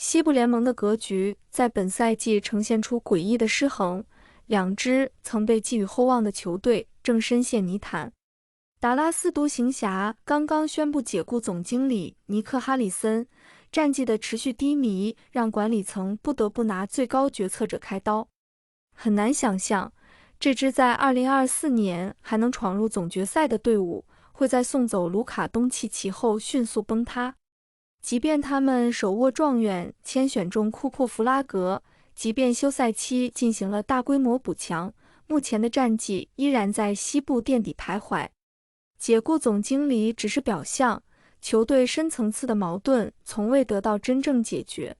西部联盟的格局在本赛季呈现出诡异的失衡，两支曾被寄予厚望的球队正深陷泥潭。达拉斯独行侠刚刚宣布解雇总经理尼克·哈里森，战绩的持续低迷让管理层不得不拿最高决策者开刀。很难想象，这支在2024年还能闯入总决赛的队伍，会在送走卢卡·东契奇后迅速崩塌。即便他们手握状元签选中库珀·弗拉格，即便休赛期进行了大规模补强，目前的战绩依然在西部垫底徘徊。解雇总经理只是表象，球队深层次的矛盾从未得到真正解决。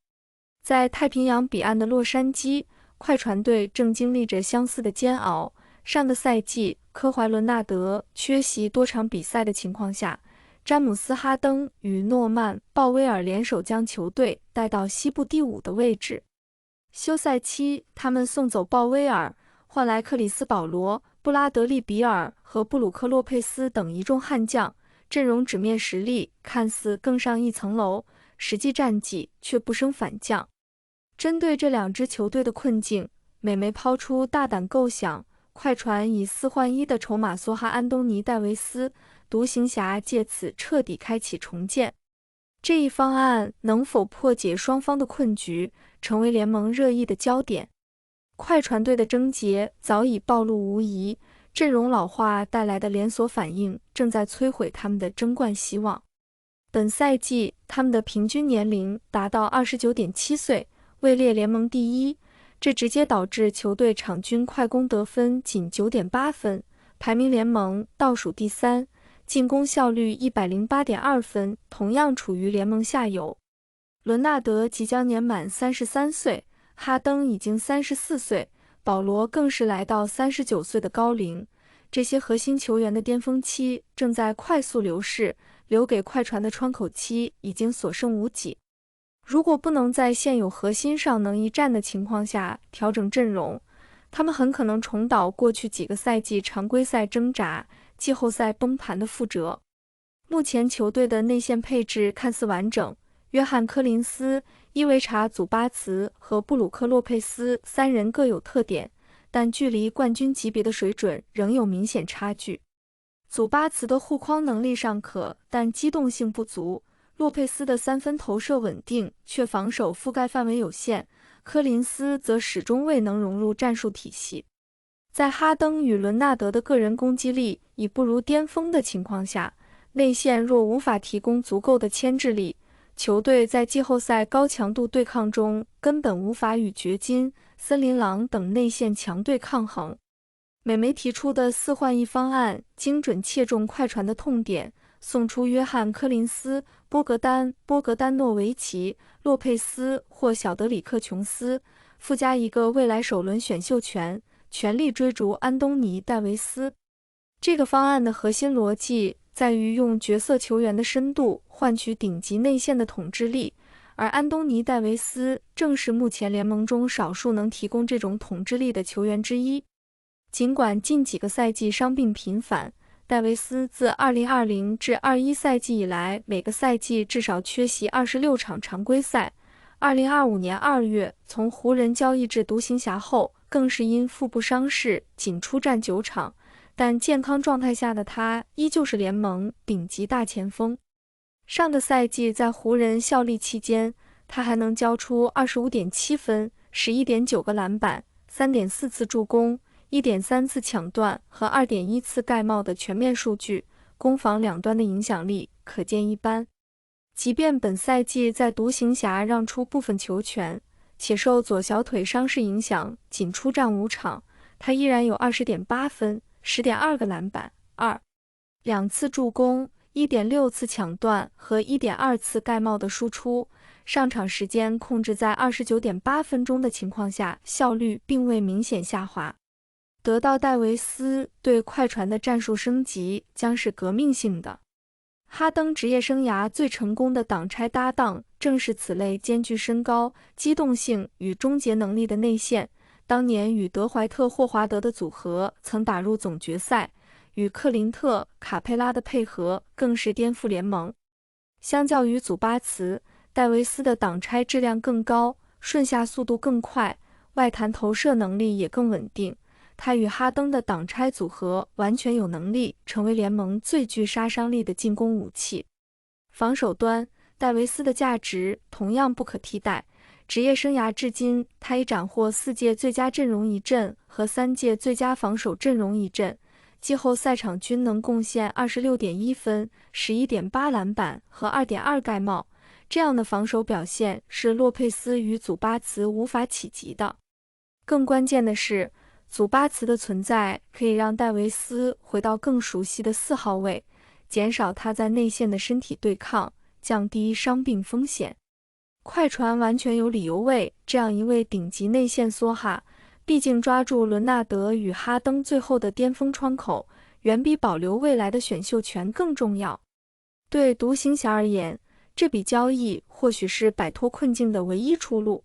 在太平洋彼岸的洛杉矶，快船队正经历着相似的煎熬。上个赛季，科怀伦纳德缺席多场比赛的情况下，詹姆斯·哈登与诺曼·鲍威尔联手将球队带到西部第5的位置。休赛期，他们送走鲍威尔，换来克里斯·保罗、布拉德利·比尔和布鲁克·洛佩斯等一众悍将，阵容纸面实力看似更上一层楼，实际战绩却不升反降。针对这两支球队的困境，美媒抛出大胆构想，快船以4换1的筹码梭哈安东尼·戴维斯，独行侠借此彻底开启重建。这一方案能否破解双方的困局，成为联盟热议的焦点。快船队的症结早已暴露无遗，阵容老化带来的连锁反应正在摧毁他们的争冠希望。本赛季，他们的平均年龄达到29.7岁，位列联盟第1，这直接导致球队场均快攻得分仅 9.8 分，排名联盟倒数第3，进攻效率 108.2 分，同样处于联盟下游。伦纳德即将年满33岁，哈登已经34岁，保罗更是来到39岁的高龄。这些核心球员的巅峰期正在快速流逝，留给快船的窗口期已经所剩无几。如果不能在现有核心上能一战的情况下调整阵容，他们很可能重蹈过去几个赛季常规赛挣扎、季后赛崩盘的覆辙。目前球队的内线配置看似完整，约翰·柯林斯、伊维查·祖巴茨和布鲁克·洛佩斯3人各有特点，但距离冠军级别的水准仍有明显差距。祖巴茨的护框能力尚可，但机动性不足；洛佩斯的3分投射稳定，却防守覆盖范围有限；柯林斯则始终未能融入战术体系。在哈登与伦纳德的个人攻击力已不如巅峰的情况下，内线若无法提供足够的牵制力，球队在季后赛高强度对抗中根本无法与掘金、森林狼等内线强队抗衡。美媒提出的4换1方案精准切中快船的痛点，送出约翰·柯林斯、波格丹·诺维奇、洛佩斯或小德里克·琼斯，附加一个未来首轮选秀权，全力追逐安东尼·戴维斯。这个方案的核心逻辑在于用角色球员的深度换取顶级内线的统治力，而安东尼·戴维斯正是目前联盟中少数能提供这种统治力的球员之一。尽管近几个赛季伤病频繁，戴维斯自2020至21赛季以来每个赛季至少缺席26场常规赛。2025年2月从湖人交易至独行侠后，更是因腹部伤势仅出战9场，但健康状态下的他依旧是联盟顶级大前锋。上个赛季在湖人效力期间，他还能交出 25.7 分、11.9 个篮板、3.4 次助攻、1.3 次抢断和 2.1 次盖帽的全面数据，攻防两端的影响力可见一斑。即便本赛季在独行侠让出部分球权，且受左小腿伤势影响仅出战5场，他依然有 20.8 分、10.2 个篮板、2.2次助攻、1.6 次抢断和 1.2 次盖帽的输出，上场时间控制在 29.8 分钟的情况下，效率并未明显下滑。得到戴维斯对快船的战术升级将是革命性的。哈登职业生涯最成功的挡拆搭档正是此类兼具身高、机动性与终结能力的内线。当年与德怀特·霍华德的组合曾打入总决赛，与克林特·卡佩拉的配合更是颠覆联盟。相较于祖巴茨，戴维斯的挡拆质量更高，顺下速度更快，外弹投射能力也更稳定。他与哈登的挡拆组合完全有能力成为联盟最具杀伤力的进攻武器。防守端，戴维斯的价值同样不可替代。职业生涯至今，他已斩获4届最佳阵容一阵和3届最佳防守阵容一阵，季后赛场均能贡献 26.1 分、11.8 篮板和 2.2 盖帽。这样的防守表现是洛佩斯与祖巴茨无法企及的。更关键的是，祖巴茨的存在可以让戴维斯回到更熟悉的4号位，减少他在内线的身体对抗，降低伤病风险。快船完全有理由为这样一位顶级内线梭哈，毕竟抓住伦纳德与哈登最后的巅峰窗口，远比保留未来的选秀权更重要。对独行侠而言，这笔交易或许是摆脱困境的唯一出路。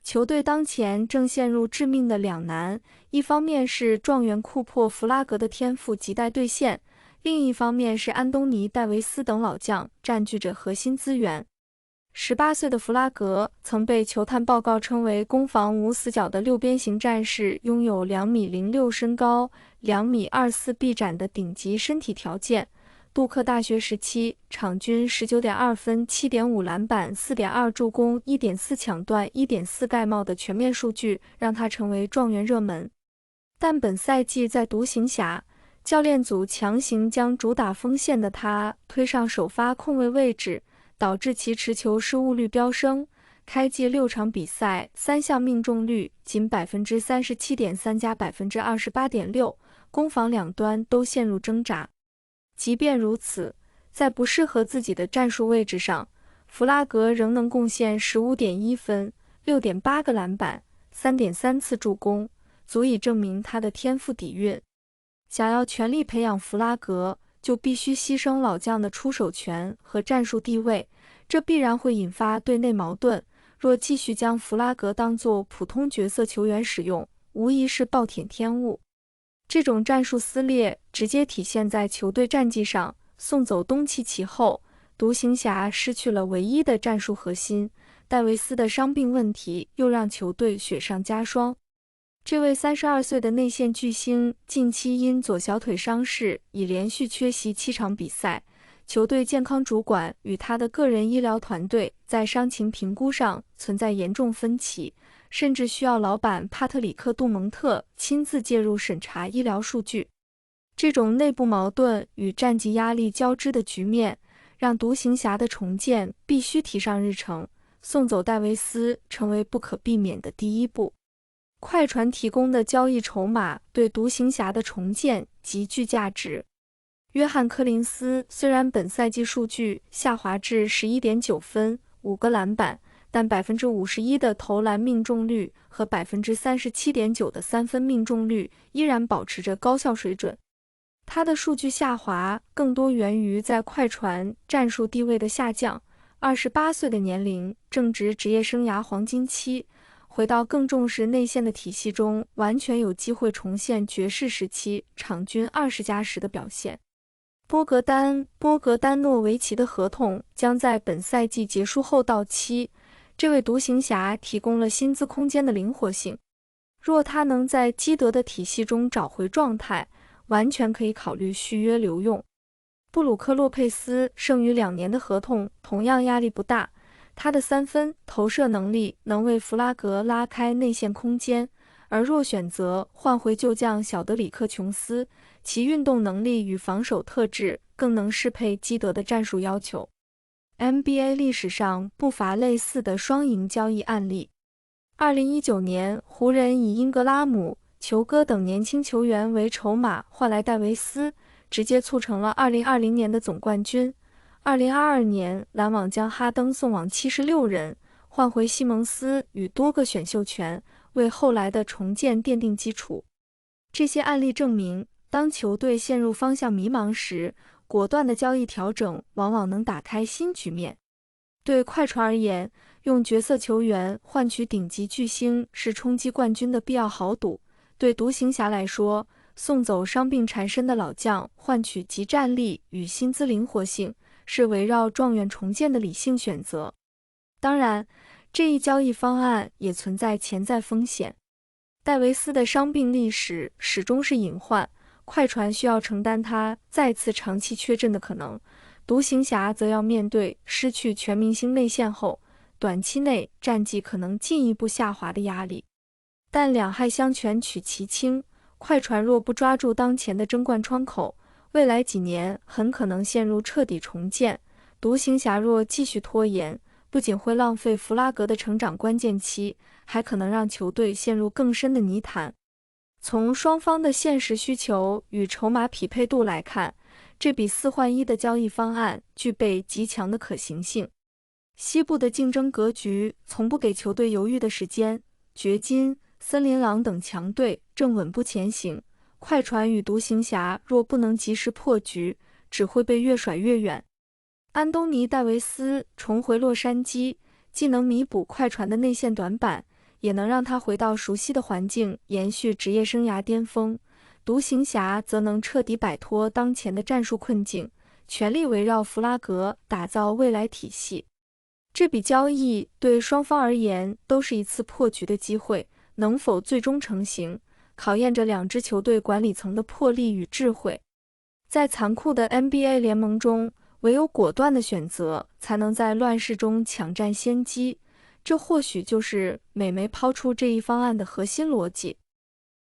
球队当前正陷入致命的两难，一方面是状元库珀·弗拉格的天赋亟待兑现，另一方面是安东尼·戴维斯等老将占据着核心资源。18岁的弗拉格曾被球探报告称为攻防无死角的六边形战士，拥有2.06米身高、2.24米臂展的顶级身体条件。杜克大学时期，场均 19.2 分、7.5 篮板、4.2助攻、1.4抢断、1.4盖帽的全面数据，让他成为状元热门。但本赛季在独行侠，教练组强行将主打锋线的他推上首发控卫位置，导致其持球失误率飙升。开季6场比赛3项命中率仅 37.3% 加 28.6%， 攻防两端都陷入挣扎。即便如此，在不适合自己的战术位置上，弗拉格仍能贡献 15.1 分、6.8个篮板、3.3次助攻，足以证明他的天赋底蕴。想要全力培养弗拉格，就必须牺牲老将的出手权和战术地位，这必然会引发队内矛盾。若继续将弗拉格当作普通角色球员使用，无疑是暴殄天物。这种战术撕裂直接体现在球队战绩上，送走东契奇后，独行侠失去了唯一的战术核心，戴维斯的伤病问题又让球队雪上加霜。这位32岁的内线巨星近期因左小腿伤势已连续缺席7场比赛，球队健康主管与他的个人医疗团队在伤情评估上存在严重分歧，甚至需要老板帕特里克·杜蒙特亲自介入审查医疗数据。这种内部矛盾与战绩压力交织的局面，让独行侠的重建必须提上日程，送走戴维斯成为不可避免的第一步。快船提供的交易筹码对独行侠的重建极具价值。约翰·柯林斯虽然本赛季数据下滑至 11.9 分、5个篮板，但 51% 的投篮命中率和 37.9% 的3分命中率依然保持着高效水准。他的数据下滑更多源于在快船战术地位的下降。28岁的年龄正值职业生涯黄金期，回到更重视内线的体系中，完全有机会重现爵士时期场均20+10的表现。波格丹诺维奇的合同将在本赛季结束后到期，这位独行侠提供了薪资空间的灵活性。若他能在基德的体系中找回状态，完全可以考虑续约留用。布鲁克·洛佩斯剩余2年的合同同样压力不大，他的3分投射能力能为弗拉格拉开内线空间，而若选择换回旧将小德里克·琼斯，其运动能力与防守特质更能适配基德的战术要求。NBA 历史上不乏类似的双赢交易案例。2019年，湖人以英格拉姆、球哥等年轻球员为筹码换来戴维斯，直接促成了2020年的总冠军。2022年，篮网将哈登送往76人，换回西蒙斯与多个选秀权，为后来的重建奠定基础。这些案例证明，当球队陷入方向迷茫时，果断的交易调整往往能打开新局面。对快船而言，用角色球员换取顶级巨星是冲击冠军的必要豪赌；对独行侠来说，送走伤病缠身的老将，换取即战力与薪资灵活性，是围绕状元重建的理性选择。当然，这一交易方案也存在潜在风险。戴维斯的伤病历史始终是隐患，快船需要承担他再次长期缺阵的可能，独行侠则要面对失去全明星内线后，短期内战绩可能进一步下滑的压力。但两害相权取其轻，快船若不抓住当前的争冠窗口，未来几年很可能陷入彻底重建。独行侠若继续拖延，不仅会浪费弗拉格的成长关键期，还可能让球队陷入更深的泥潭。从双方的现实需求与筹码匹配度来看，这笔4换1的交易方案具备极强的可行性。西部的竞争格局从不给球队犹豫的时间，掘金、森林狼等强队正稳步前行，快船与独行侠若不能及时破局，只会被越甩越远。安东尼·戴维斯重回洛杉矶，既能弥补快船的内线短板，也能让他回到熟悉的环境，延续职业生涯巅峰。独行侠则能彻底摆脱当前的战术困境，全力围绕弗拉格打造未来体系。这笔交易对双方而言都是一次破局的机会，能否最终成型，考验着两支球队管理层的魄力与智慧。在残酷的 NBA 联盟中，唯有果断的选择，才能在乱世中抢占先机。这或许就是美媒抛出这一方案的核心逻辑。